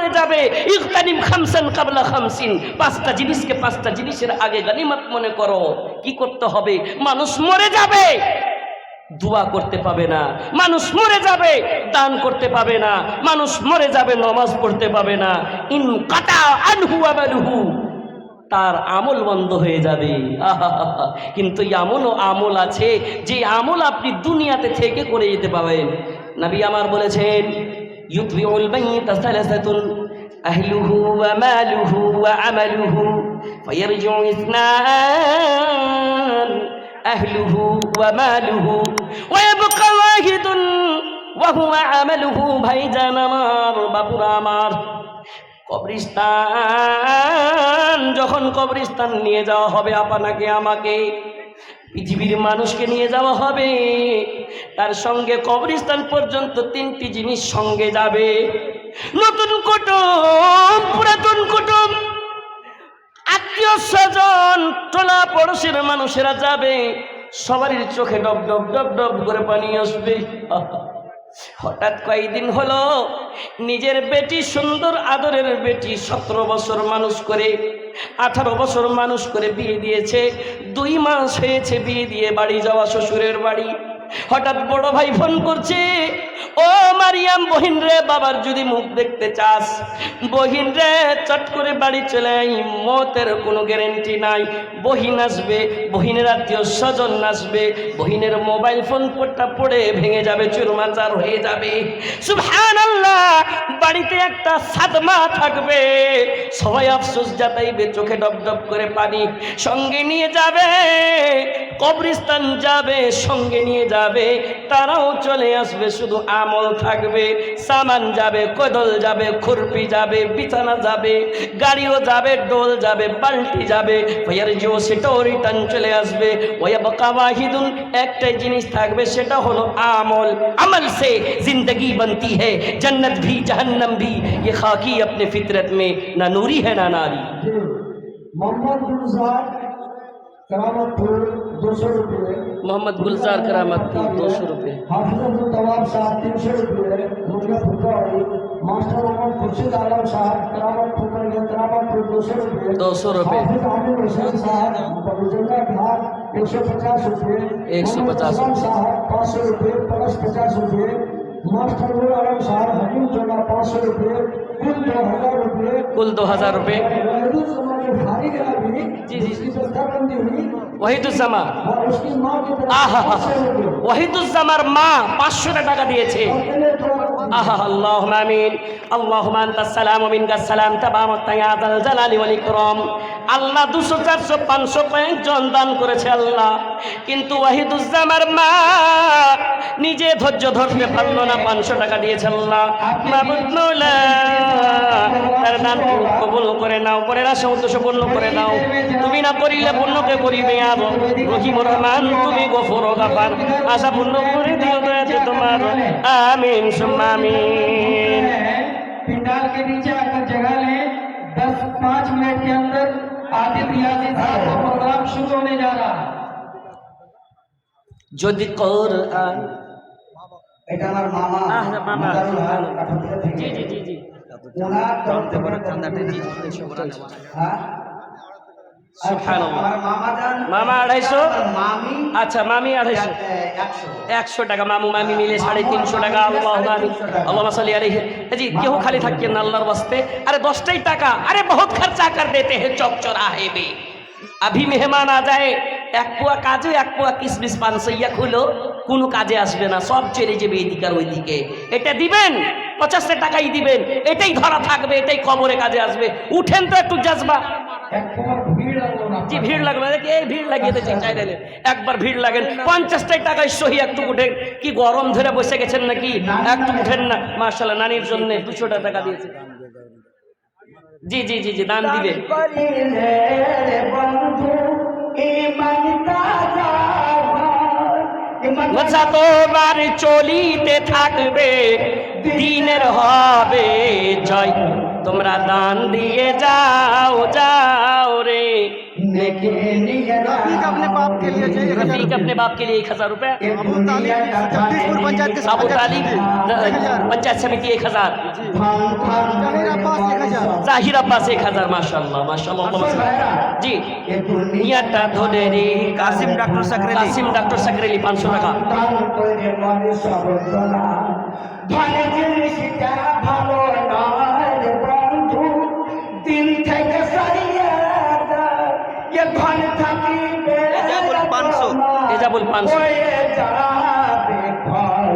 মরে যাবে, ইগতানিম খামসান কাবলা খামসিন, পাঁচটা জিনিসকে পাঁচটা জিনিসের আগে গনিমত মনে করো। কি করতে হবে? মানুষ মরে যাবে, দোয়া করতে পাবে না, মানুষ মরে যাবে দান করতে পাবে না, মানুষ মরে যাবে নামাজ পড়তে পাবে না, ইন কাটা আনহু আমালুহু, তার আমল বন্ধ হয়ে যাবে। কিন্তু এমনও আমল আছে যে আমল আপনি দুনিয়াতে থেকে করে যেতে পাবেন। নবী আমার বলেছেন, ইউতবিউল মাইয়িতা সালাসাতুন আহলুহু ওয়া মালুহু ওয়া আমালুহু ফায়ারজিউ ইসনান আহলুহু ওয়া মালুহু ওয়া ইয়াবকা ওয়াহিদুন ওয়া হুয়া আমালুহু। ভাইজান আমার, বাপুরা আমার, কবরস্থান, যখন কবরস্থান নিয়ে যাওয়া হবে আপনাকে আমাকে, পৃথিবীর মানুষকে নিয়ে যাওয়া হবে, তার সঙ্গে কবরস্থান পর্যন্ত তিনটি জিনিস সঙ্গে যাবে। নতুন কুটুম, পুরাতন কুটুম, আত্মীয় স্বজন, টোলা পড়োশের মানুষেরা যাবে, সবারই চোখে ডব ডব ডব ডব করে পানি আসবে। হঠাৎ কয়েকদিন হলো নিজের বেটি, সুন্দর আদরের বেটি, 17 বছর মানুষ করে, 18 বছর মানুষ করে বিয়ে দিয়েছে, 2 মাস হয়েছে বিয়ে দিয়ে বাড়ি যাওয়া শ্বশুরের বাড়ি। হঠাৎ বড় ভাই ফোন করছে, ও মারিয়াম বহিন রে, বাবার যদি মুখ দেখতে চাস, বহিন রে চট করে বাড়ি চলে আই, মতের কোনো গ্যারেন্টি নাই। বহিন আসবে, বহিনের আত্মীয় স্বজন আসবে, বহিনের মোবাইল ফোন কোটটা পড়ে ভেঙে যাবে, চুরমাচার হয়ে যাবে। সুবহানাল্লাহ, বাড়িতে একটা সাদমা থাকবে, সবাই আফসোস জাতাইবে, চোখে ডব ডব করে পানি, সঙ্গে নিয়ে যাবে, কবরস্থান যাবে, সঙ্গে নিয়ে যাবে, তারাও চলে আসবে, শুধু আমল থাকবে, সামান যাবে, কোদল যাবে, খুরপি যাবে, বিছানা যাবে, গাড়িও যাবে, ডোল যাবে, বাল্টি যাবে, ভাইয়ার যে সেটাও রিটার্ন চলে আসবে। ওয়া বাকা ওয়াহিদুন, একটাই জিনিস থাকবে, সেটা হলো আমল। আমল সে জিন্দগি बनती है, जन्नत भी जहन्नम भी, ये खाकी अपने फितरत में, ना नूरी है ना नारी। मोहम्मद गुलजार करामतपुर 200 रुपये, मोहम्मद गुलजार करामतपुर 200 रुपये, हाफिजुल तवाब साहब 300 रुपये, मुर्गा फुटवाड़ी, मास्टर मोहम्मद खुर्शीद आलम साहब करामतपुर 200 रुपये, 200 रुपये, हाफिज आमिर हुसैन साहब बबुजल्ला घाट 150 रुपये, 150 मोहम्मद साहब 500 रुपये प्लस 50 रुपये, मास्टर नूर आलम साहब हकीम जोड़ा 500 रुपये, कुल 2000 रुपये, कुल 2000 रुपये। जी जी, ওয়াহিদুজ্জামা, আহা, ওয়াহিদুজ্জামার মা 500 টাকা দিয়েছে। আহা, আল্লাহুম্মা আমিন, আল্লাহুম্মা আনতাস সালাম ওয়া মিনকাস সালাম, তাবারাকতা ইয়া যাল জালালি ওয়াল ইকরাম। আল্লাহ 200, 400, 500 কয়েকজন দান করেছে আল্লাহ, কিন্তু ওয়াহিদুজ্জামার মা নিজে ধৈর্য ধরতে পারলো না, 500 টাকা দিয়েছে আল্লাহ। মাবুদ মাওলা, তার দান কবুল করে নাও, করে না উদ্দেশ্য পূর্ণ করে নাও, তুমি না করিলে পুণ্যকে করিবে আর রহিম রহমান, তুমি গফুর ও গাফার, আশা পূর্ণ করে দিও দয়াতে তোমার, আমিন সুম্মা আমিন। पंडाल के नीचे आकर जगह लें, 10-5 मिनट के अंदर आदित्य रियाजी साहब का प्रोग्राम शुरू होने जा रहा है। যদি কোরআন, এটা আমার মামা, মামা, কাঠুরিয়া থেকে। জি জি জি জি, ওনার জানতে পারে চাঁদাটা, জি জি, হ্যাঁ, সুবহানাল্লাহ। আমার মামা জান, মামা 250, মামি আচ্ছা মামি 250, 100 টাকা, মামু মামি মিলে 350 টাকা। আল্লাহুম্মা আমিন, আল্লাহুম্মা সাল্লি আলাইহি। জি, কেউ খালি থাকেন না আল্লাহর ওয়াস্তে। আরে 10টাই টাকা, আরে বহুত খরচা कर देते हैं चौक चौराहे में। अभी मेहमान आ जाए, 1 পোয়া কাজু, 1 পোয়া কিসমিস 500 খুলো, কোনো কাজে আসবে না, সব চলে যাবে এদিকে আর ওইদিকে। এটা দিবেন 50 টাকাই দিবেন, এটাই ধরা থাকবে, এটাই কবরে কাজে আসবে। উঠেন তো একটু জজবা। জি, ভিড় লাগবে, এই ভিড় লাগিয়ে দিয়েছে চাইলে, একবার ভিড় লাগেন, 50 টাকায় সহি একটু উঠেন। কি গরম ধরে বসে গেছেন নাকি? একটু উঠেন না। মাশাআল্লাহ, নানির জন্য 200 টাকা দিয়েছে। জি জি জি জি, দান দিবে। তোমার চলিতে থাকবে, দিনের হবে জয়, তোমরা দান দিয়ে যাও যাও রে। अपने बाप के लिए चाहिए रफीक अपने बाप के लिए 1000 रुपए, जगदीशपुर पंचायत के साबु तालीब पंचायत समिति 1000, जहीराबाद তাহির আব্বাস 1000 মাশাআল্লাহ মাশাআল্লাহ জি দুনিয়াটা ধরে রে কাসিম ডাক্তার সাকরেলি 500 টাকা দান করে মনে সর্বনা ধনে জিনিসটা ভালো নয় রে বন্ধু দিন থেকে সারিয়া দাও এ ধন থাকিবে এজাবুল 500 এজাবুল 500 হয়ে যাবে ভয়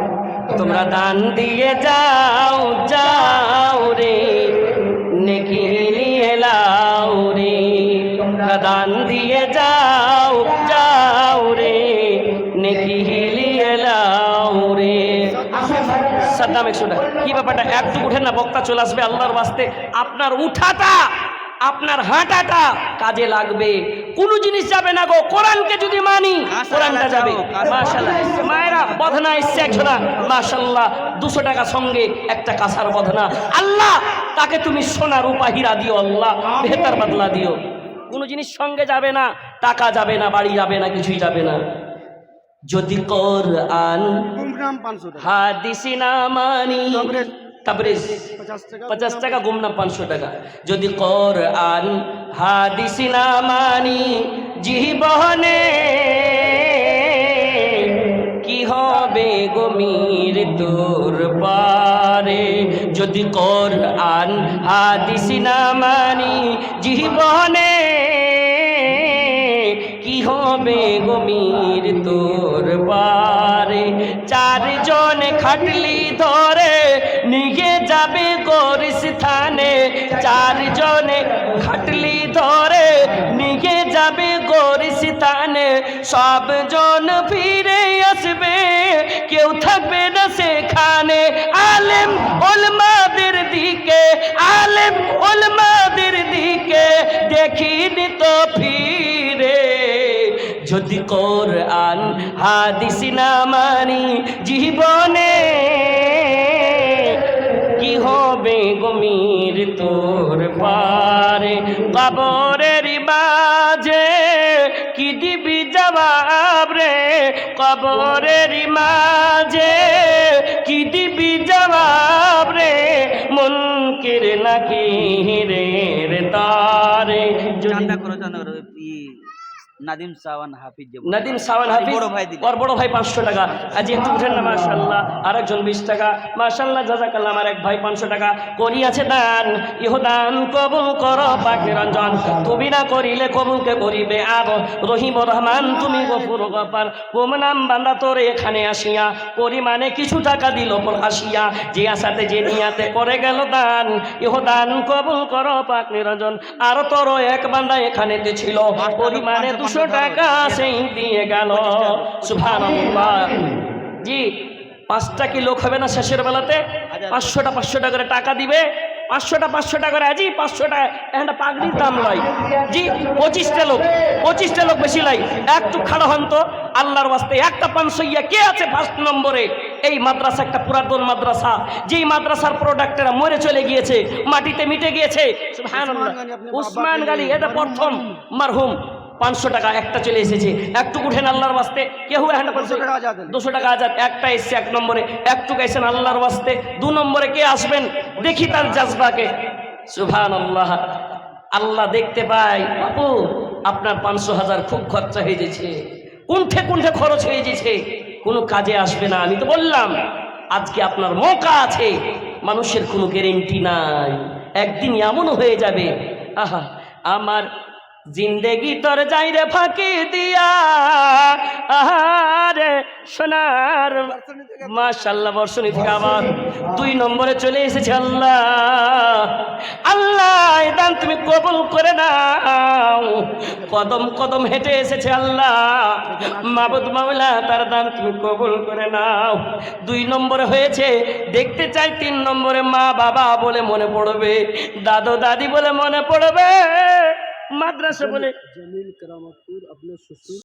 তোমরা দান দিয়ে যাও যাও রে নেকি নিয়ে লাও রে তোমরা দান দিয়ে যাও যাও রে নেকি নিয়ে লাও রে সাদ্দাম 100 টাকা কি ব্যাপারটা একটু উঠেন না বক্তা চলে আসবে আল্লাহর ওয়াস্তে আপনার উঠাটা আপনার হাঁটাটা কাজে লাগবে কোনো জিনিস যাবে না গো কোরআনকে যদি মানি কোরআনটা যাবে মাশাআল্লাহ মায়েরা বদনা এসছে একজনা মাশাআল্লাহ 200 টাকা সঙ্গে একটা কাঁসার বদনা আল্লাহ তাকে তুমি সোনা রূপা হীরা দিও আল্লাহ বেহতার বদলা দিও কোনো জিনিস সঙ্গে যাবে না টাকা যাবে না বাড়ি যাবে না কিছুই যাবে না যদি কোরআন গুমনাম 500 টাকা হাদিস না মানি তাবরেজ 50 টাকা গুমনাম 500 টাকা যদি কোরআন হাদিস না মানি জীবনে কি হবে গমির তোর পারে যদি কোরআন হাদিস না মানি জীবনে কি হবে গমির তোর পারে চারজন খাটলি ধরে নিয়ে যাবে গোরস্থানে চারজনে খাটলি ধরে নিয়ে যাবে গোরস্থানে সবজন ফিরে আসবে কেউ থাকবে না সেখানে আলেম ওলমাদের দিকে আলেম ওলমাদের দিকে দেখিনি তো ফিরে যদি কোরআন হাদিস না মানি জীবনে কি হবে গমির তোর পারে কবরের মাঝে কি দিবি জবাব রে কবরের মাঝে কি দিবি জবাব রে মুনকির নাকির রে তারে চান্দা করো নাদিম সাওয়ান হাফিজ বড় ভাই 500 টাকা আজ একটু উঠেন না মাশাআল্লাহ আরেকজন 20 টাকা মাশাআল্লাহ জাযাকাল্লাহ আমার এক ভাই 500 টাকা করি আছে দান ইহ দান কবুল করো পাক নিরঞ্জন তুমি না করিলে কবুলকে করিবে আর রহিম রহমান তুমি গফুর গফার কোন নাম বান্দা তোরে এখানে আসিয়া পরিমাণে কিছু টাকা দিল পর আসিয়া যে আশাতে যে নিয়াতে করে গেল দান ইহ দান কবুল করো পাক নিরঞ্জন আর তোর এক বান্দা এখানেতে ছিল পরিমাণে 200 টাকা সেই দিয়ে গেল সুবহানাল্লাহ জি 5টা কি লোক হবে না শেষের বেলাতে 500 টাকা করে টাকা দিবে 500 টাকা করে আজি 500 টাকা একটা পাগড়ির দাম লয় জি 25টা লোক বেশি লাই একটু খাড়া হন তো আল্লাহর ওয়াস্তে একটা 500 ইয়া কে আছে ফার্স্ট নম্বরে এই মাদ্রাসা একটা পুরাতন মাদ্রাসা যেই মাদ্রাসার প্রোডাক্টেরা মরে চলে গিয়েছে মাটিতে মিটে গিয়েছে সুবহানাল্লাহ উসমান গালি এটা প্রথম মারহুম 500 টাকা একটা চলে এসেছে একটু উঠেন আল্লাহর ওয়াস্তে কেউ 200 টাকা আজাদ একটা এসছে 1 নম্বরে একটু গেছেন আল্লাহর ওয়াস্তে 2 নম্বরে কে আসবেন দেখি তার জাজবাকে সুবহানাল্লাহ আল্লাহ দেখতে পাই বাপু আপনার 500,000 খুব খরচা হয়ে গেছে কুণ্ঠে খরচ হয়ে গেছে কোনো কাজে আসবে না আমি তো বললাম আজকে আপনার মৌকা আছে মানুষের কোনো গ্যারান্টি নাই একদিন এমনও হয়ে যাবে আহা আমার জিন্দেগি তোর যাইরে ফাঁকি দিয়া আহারে সোনার মাশাআল্লাহ বর্ষণী থেকে আবার 2 নম্বরে চলে এসেছে আল্লাহ দান তুমি কবুল করে নাও কদম হেঁটে এসেছে আল্লাহ মাবুদ মাওলা তার দান তুমি কবুল করে নাও 2 নম্বরে হয়েছে দেখতে চাই 3 নম্বরে মা বাবা বলে মনে পড়বে দাদু দাদি বলে মনে পড়বে মাদ্রাসা বলে जमील करामतपुर अपने